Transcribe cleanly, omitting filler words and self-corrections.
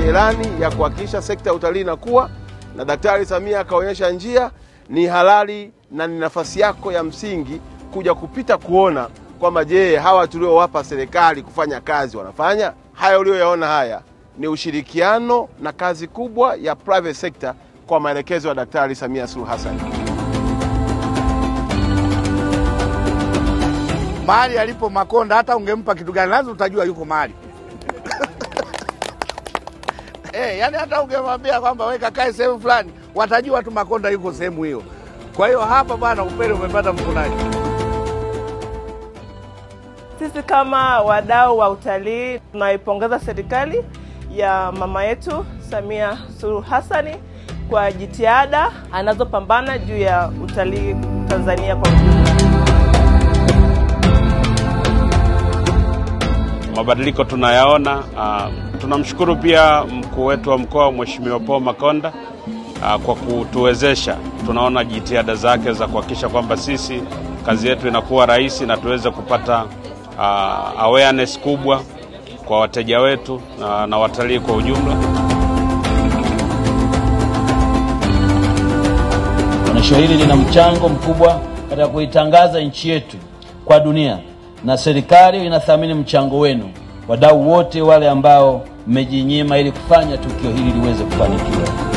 ilani ya kuhakikisha sekta ya utalii inakuwa, na Daktari Samia akaonyesha njia. Ni halali na ni nafasi yako ya msingi kuja kupita kuona kwamba je, hawa tuliowapa serikali kufanya kazi wanafanya. Haya ulioyaona haya ni ushirikiano na kazi kubwa ya private sector kwa maelekezo ya Daktari Samia Suluhu Hassan. Mahali alipo Makonda, hata ungempa kitu gani lazima utajua yuko mahali. Yani hata ungemwambia kwamba weka kae sehemu fulani, watajua tu Makonda yuko sehemu hiyo. Kwa hiyo hapa bwana, upele umepata mkunaji. Sisi kama wadau wa utalii tunaipongeza serikali ya mama yetu Samia Suluhu Hassan kwa jitihada anazopambana juu ya utalii Tanzania kwa ujumla. Mabadiliko tunayaona. Tunamshukuru pia mkuu wetu wa mkoa Mheshimiwa Paul Makonda kwa kutuwezesha. Tunaona jitihada zake za kuhakikisha kwamba sisi kazi yetu inakuwa rahisi na tuweze kupata awareness kubwa kwa wateja wetu na watalii kwa ujumla. Onyesho hili lina mchango mkubwa katika kuitangaza nchi yetu kwa dunia, na serikali inathamini mchango wenu, wadau wote wale ambao mmejinyima ili kufanya tukio hili liweze kufanikiwa.